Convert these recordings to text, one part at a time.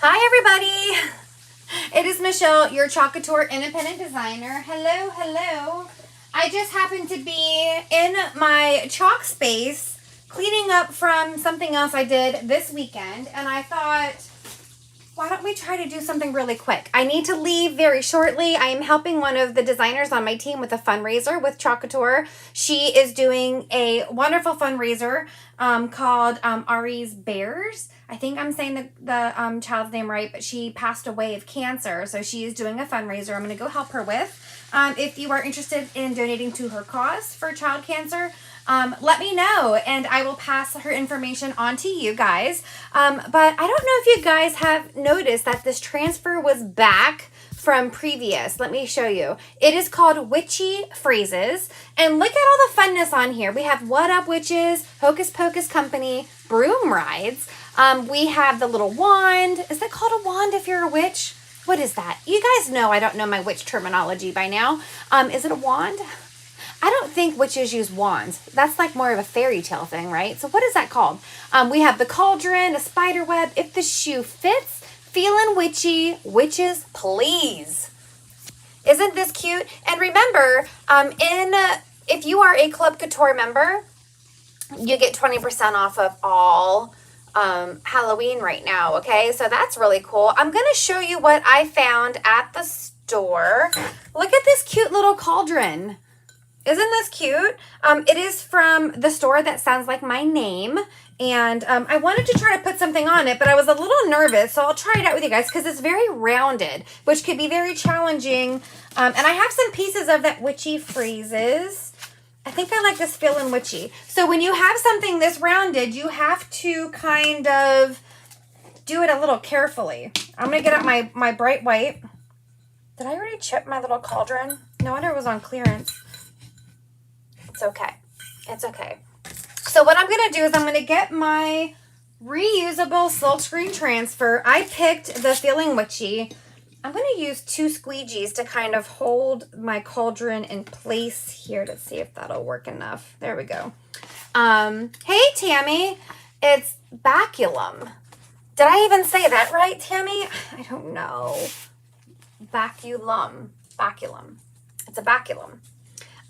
Hi everybody! It is Michelle, your Club Couture independent designer. Hello, hello. I just happened to be in my chalk space cleaning up from something else I did this weekend, and I thought, why don't we try to do something really quick? I need to leave very shortly. I am helping one of the designers on my team with a fundraiser with Club Couture. She is doing a wonderful fundraiser called Ari's Bears. I think I'm saying the child's name right, but she passed away of cancer. So she is doing a fundraiser I'm going to go help her with. If you are interested in donating to her cause for child cancer, let me know and I will pass her information on to you guys. But I don't know if you guys have noticed that this transfer was back from previous. Let me show you. It is called Witchy Phrases. And look at all the funness on here. We have What Up Witches, Hocus Pocus Company, Broom Rides. We have the little wand. Is that called a wand if you're a witch? What is that? You guys know I don't know my witch terminology by now. Is it a wand? I don't think witches use wands. That's like more of a fairy tale thing, right? So what is that called? We have the cauldron, a spider web, if the shoe fits, feeling witchy, witches please. Isn't this cute? And remember, if you are a Club Couture member, you get 20% off of all Halloween right now, okay? So that's really cool. I'm going to show you what I found at the store. Look at this cute little cauldron. Isn't this cute? It is from the store that sounds like my name. And I wanted to try to put something on it, but I was a little nervous. So I'll try it out with you guys because it's very rounded, which could be very challenging. And I have some pieces of that Witchy Phrases. I think I like this feeling witchy. So when you have something this rounded, you have to kind of do it a little carefully. I'm going to get out my bright white. Did I already chip my little cauldron? No wonder it was on clearance. It's okay. It's okay. So what I'm going to do is I'm going to get my reusable silkscreen transfer. I picked the Feeling Witchy. I'm going to use 2 squeegees to kind of hold my cauldron in place here. Let's see if that'll work enough. There we go. Hey, Tammy. It's baculum. Did I even say that right, Tammy? I don't know. Baculum. Baculum. It's a baculum.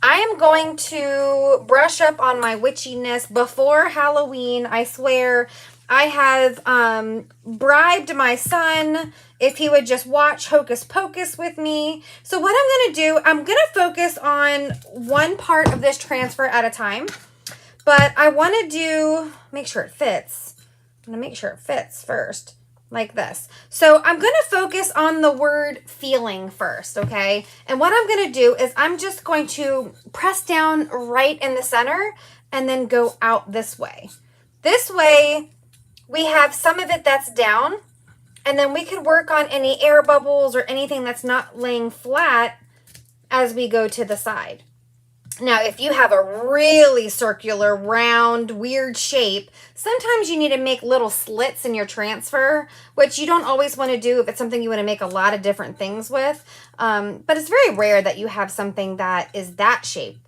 I am going to brush up on my witchiness before Halloween. I swear I have bribed my son if he would just watch Hocus Pocus with me. So what I'm going to do, I'm going to focus on one part of this transfer at a time. But I want to make sure it fits. I'm going to make sure it fits first. Like this. So I'm going to focus on the word feeling first, okay? And what I'm going to do is I'm just going to press down right in the center and then go out this way. This way, we have some of it that's down, and then we could work on any air bubbles or anything that's not laying flat as we go to the side. Now, if you have a really circular, round, weird shape, sometimes you need to make little slits in your transfer, which you don't always want to do if it's something you want to make a lot of different things with. But it's very rare that you have something that is that shape,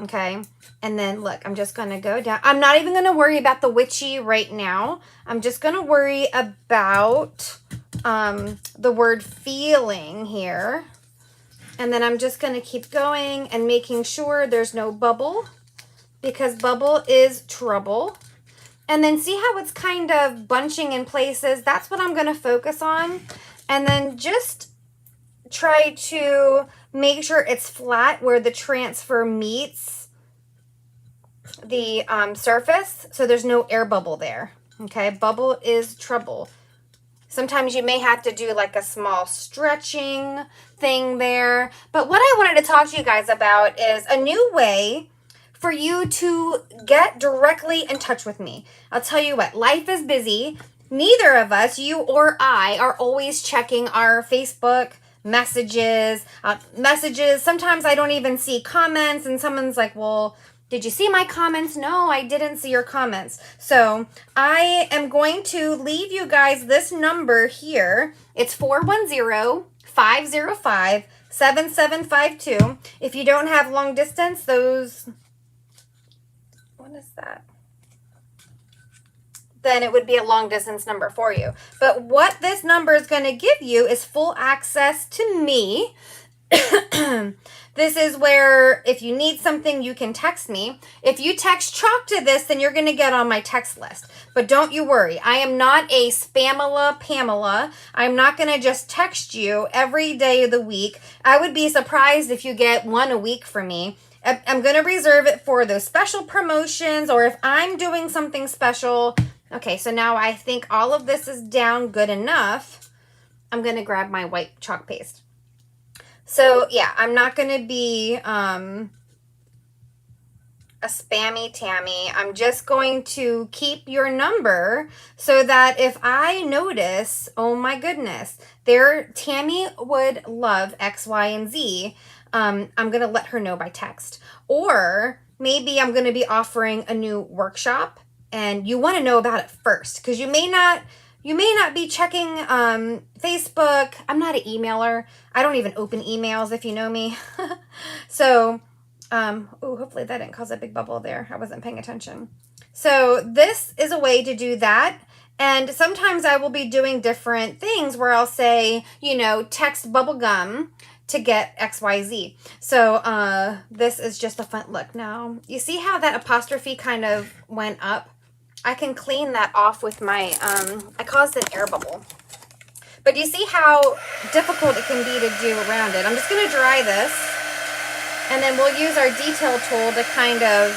okay? And then, look, I'm just going to go down. I'm not even going to worry about the witchy right now. I'm just going to worry about the word feeling here. And then I'm just going to keep going and making sure there's no bubble because bubble is trouble. And then see how it's kind of bunching in places? That's what I'm going to focus on. And then just try to make sure it's flat where the transfer meets the surface. So there's no air bubble there. Okay, bubble is trouble. Sometimes you may have to do like a small stretching thing there. But what I wanted to talk to you guys about is a new way for you to get directly in touch with me. I'll tell you what, life is busy. Neither of us, you or I, are always checking our Facebook messages. Sometimes I don't even see comments and someone's like, well, did you see my comments? No, I didn't see your comments. So I am going to leave you guys this number here. It's 410-505-7752. If you don't have long distance, what is that? then it would be a long distance number for you. But what this number is going to give you is full access to me. This is where if you need something, you can text me. If you text Chalk to this, then you're going to get on my text list. But don't you worry. I am not a Spamela Pamela. I'm not going to just text you every day of the week. I would be surprised if you get one a week from me. I'm going to reserve it for those special promotions, or if I'm doing something special. Okay, so now I think all of this is down good enough. I'm going to grab my white chalk paste. So, yeah, I'm not going to be a spammy Tammy. I'm just going to keep your number so that if I notice, oh my goodness, Tammy would love X, Y, and Z, I'm going to let her know by text. Or maybe I'm going to be offering a new workshop and you want to know about it first because you may not be checking Facebook. I'm not an emailer. I don't even open emails if you know me. So, hopefully that didn't cause a big bubble there. I wasn't paying attention. So this is a way to do that. And sometimes I will be doing different things where I'll say, text bubblegum to get XYZ. So this is just a fun look. Now, you see how that apostrophe kind of went up? I can clean that off with my, I caused an air bubble. But you see how difficult it can be to do around it. I'm just going to dry this. And then we'll use our detail tool to kind of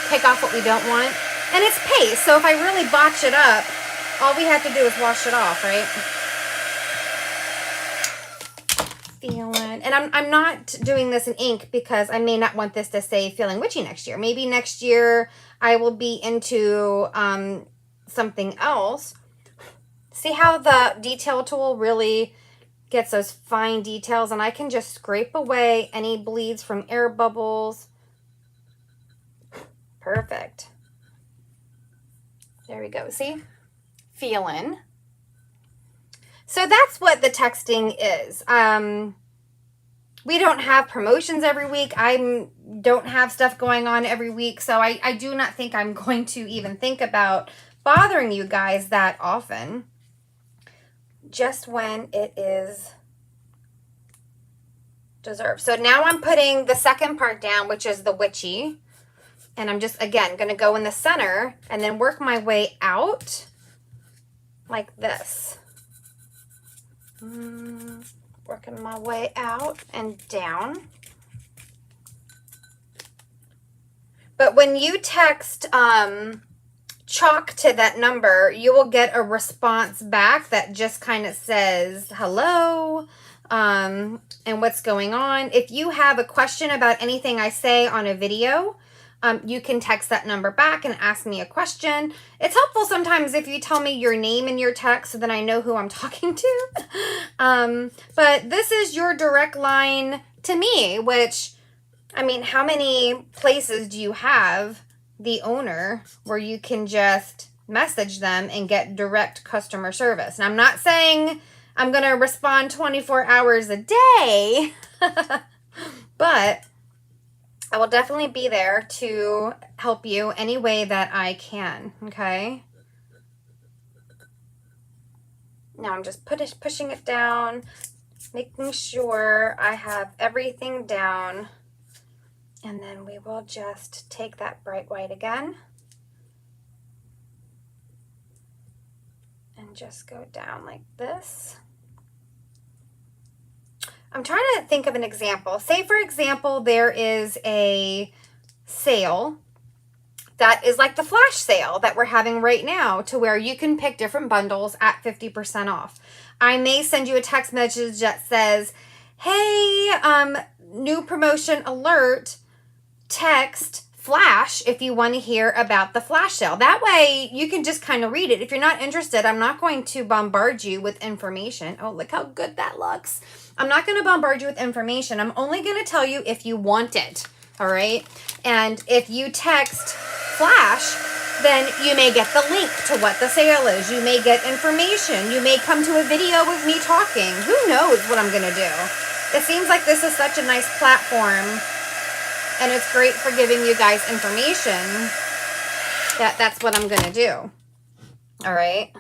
take off what we don't want. And it's paste, so if I really botch it up, all we have to do is wash it off, right? Feeling, and I'm not doing this in ink because I may not want this to say Feeling Witchy next year. Maybe next year I will be into something else. See how the detail tool really gets those fine details, and I can just scrape away any bleeds from air bubbles. Perfect. There we go. See? Feeling. So that's what the texting is. We don't have promotions every week. I don't have stuff going on every week, so I do not think I'm going to even think about bothering you guys that often. Just when it is deserved. So now I'm putting the second part down, which is the witchy. And I'm just, again, going to go in the center and then work my way out like this. Working my way out and down. But when you text Chalk to that number, you will get a response back that just kind of says hello and what's going on. If you have a question about anything I say on a video, you can text that number back and ask me a question. It's helpful sometimes if you tell me your name in your text so that I know who I'm talking to. But this is your direct line to me, which, I mean, how many places do you have the owner where you can just message them and get direct customer service? And I'm not saying I'm going to respond 24 hours a day, but I will definitely be there to help you any way that I can, okay? Now I'm just pushing it down, making sure I have everything down. And then we will just take that bright white again and just go down like this. I'm trying to think of an example. Say, for example, there is a sale that is like the flash sale that we're having right now, to where you can pick different bundles at 50% off. I may send you a text message that says, hey, new promotion alert, text flash if you want to hear about the flash sale. That way you can just kind of read it. If you're not interested, I'm not going to bombard you with information. Oh, look how good that looks. I'm not going to bombard you with information. I'm only going to tell you if you want it. All right. And if you text flash, then you may get the link to what the sale is. You may get information. You may come to a video with me talking. Who knows what I'm going to do? It seems like this is such a nice platform, and it's great for giving you guys information. That's what I'm going to do. all right?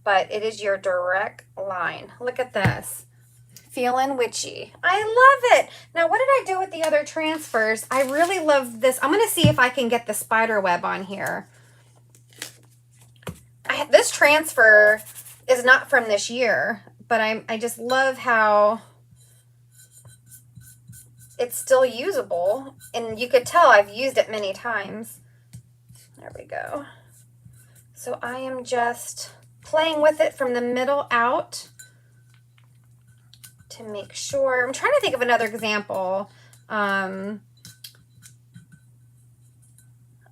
But it is your direct line. Look at this. Feeling witchy. I love it. Now, what did I do with the other transfers? I really love this. I'm going to see if I can get the spider web on here. This transfer is not from this year, but I just love how it's still usable. And you could tell I've used it many times. There we go. So I am just playing with it from the middle out to make sure. I'm trying to think of another example.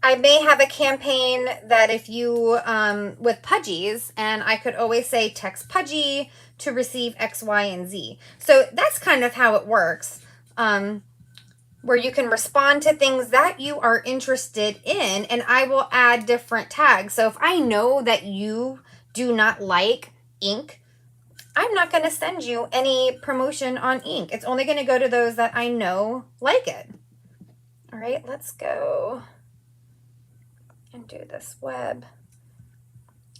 I may have a campaign that if you, with Pudgies, and I could always say text Pudgy to receive X, Y, and Z. So that's kind of how it works, where you can respond to things that you are interested in, and I will add different tags. So if I know that you do not like ink, I'm not going to send you any promotion on ink. It's only going to go to those that I know like it. All right, let's go and do this web.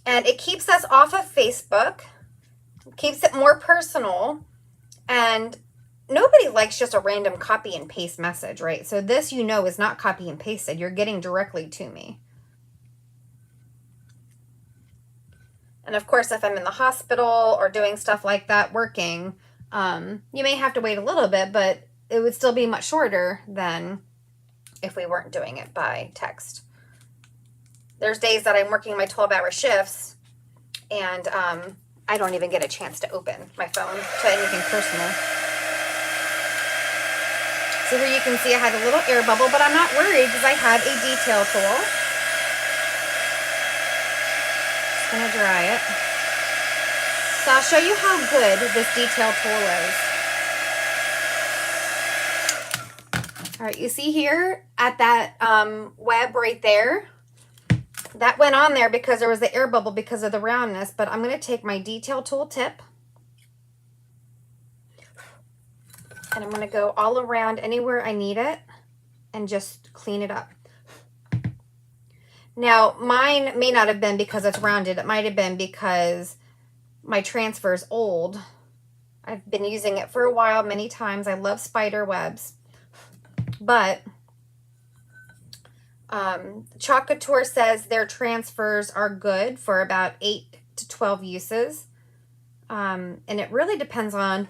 And it keeps us off of Facebook, keeps it more personal, and nobody likes just a random copy and paste message, right? So this, you know, is not copy and pasted. You're getting directly to me. And of course, if I'm in the hospital or doing stuff like that, working, you may have to wait a little bit, but it would still be much shorter than if we weren't doing it by text. There's days that I'm working my 12-hour shifts, and I don't even get a chance to open my phone to anything personal. So here you can see I had a little air bubble, but I'm not worried because I have a detail tool. Just gonna dry it. So I'll show you how good this detail tool is. All right, you see here at that web right there, that went on there because there was the air bubble because of the roundness, but I'm gonna take my detail tool tip and I'm gonna go all around anywhere I need it and just clean it up. Now, mine may not have been because it's rounded. It might have been because my transfer is old. I've been using it for a while, many times. I love spider webs. But Club Couture says their transfers are good for about 8 to 12 uses. And it really depends on,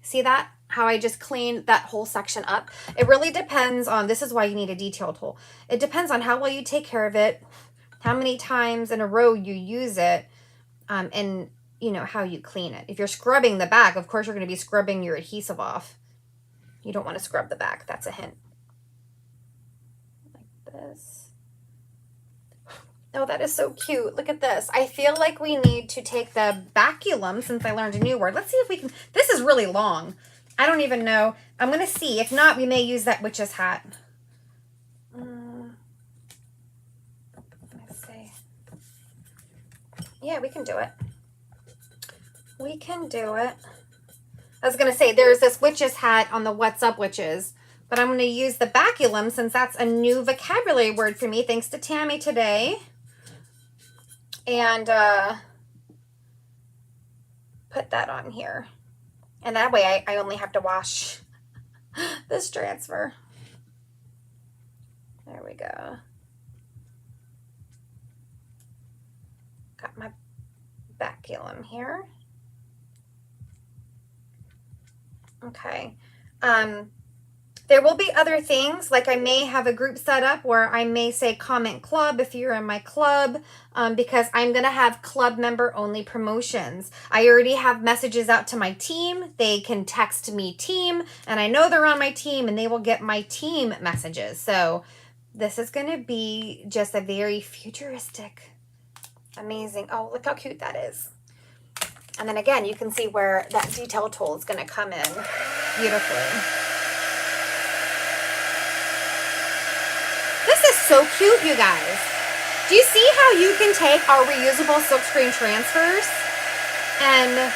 see that? How I just cleaned that whole section up. It really depends on, this is why you need a detail tool. It depends on how well you take care of it, how many times in a row you use it, and you know, how you clean it. If you're scrubbing the back, of course you're going to be scrubbing your adhesive off. You don't want to scrub the back. That's a hint. Like this. Oh, that is so cute. Look at this. I feel like we need to take the baculum, since I learned a new word. Let's see if we can. This is really long. I don't even know. I'm going to see. If not, we may use that witch's hat. Let's see. Yeah, we can do it. We can do it. I was going to say, there's this witch's hat on the What's Up Witches, but I'm going to use the baculum since that's a new vocabulary word for me, thanks to Tammy today. And put that on here. And that way I only have to wash this transfer. There we go. Got my baculum here. Okay. There will be other things, like I may have a group set up where I may say comment club if you're in my club, because I'm going to have club member only promotions. I already have messages out to my team. They can text me team, and I know they're on my team, and they will get my team messages. So this is going to be just a very futuristic, amazing. Oh, look how cute that is. And then again, you can see where that detail tool is going to come in beautifully. This is so cute, you guys. Do you see how you can take our reusable silkscreen transfers and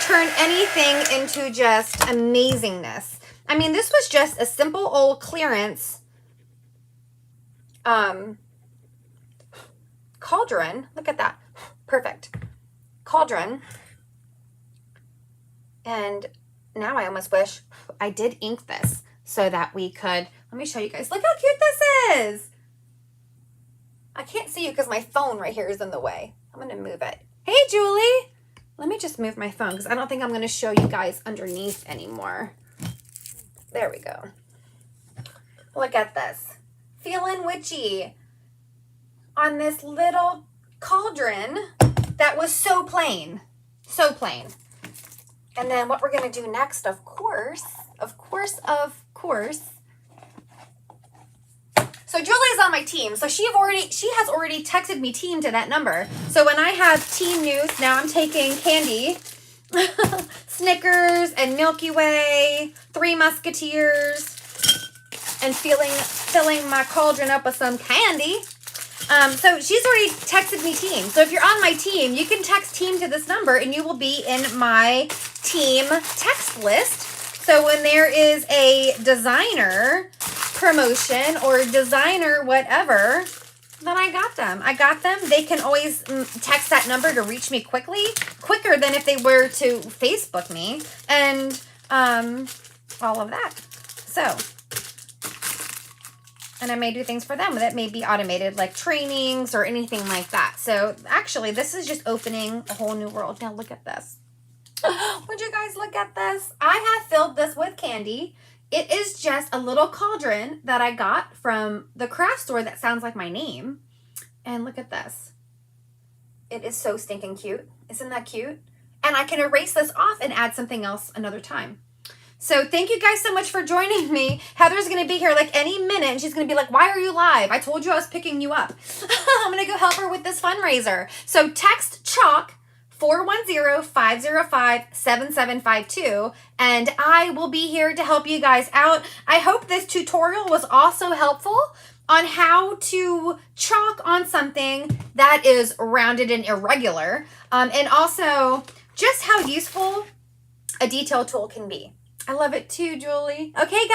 turn anything into just amazingness? I mean, this was just a simple old clearance cauldron. Look at that. Perfect. Cauldron. And now I almost wish I did ink this so that we could, let me show you guys. Look how cute this is. I can't see you because my phone right here is in the way. I'm going to move it. Hey, Julie. Let me just move my phone because I don't think I'm going to show you guys underneath anymore. There we go. Look at this. Feeling witchy on this little cauldron that was so plain. So plain. And then what we're going to do next, of course. So Julie's on my team. So she has already texted me team to that number. So when I have team news, now I'm taking candy, Snickers and Milky Way, Three Musketeers, and filling my cauldron up with some candy. So she's already texted me team. So if you're on my team, you can text team to this number and you will be in my team text list. So when there is a designer promotion or designer whatever, then I got them. They can always text that number to reach me quicker than if they were to Facebook me and all of that. So, and I may do things for them that may be automated, like trainings or anything like that. So actually, this is just opening a whole new world. Now look at this. Would you guys look at this? I have filled this with candy. It is just a little cauldron that I got from the craft store that sounds like my name. And look at this. It is so stinking cute. Isn't that cute? And I can erase this off and add something else another time. So thank you guys so much for joining me. Heather's going to be here like any minute and she's going to be like, why are you live? I told you I was picking you up. I'm going to go help her with this fundraiser. So text CHALK 410-505-7752 and I will be here to help you guys out. I hope this tutorial was also helpful on how to chalk on something that is rounded and irregular, and also just how useful a detail tool can be. I love it too, Julie. Okay, guys.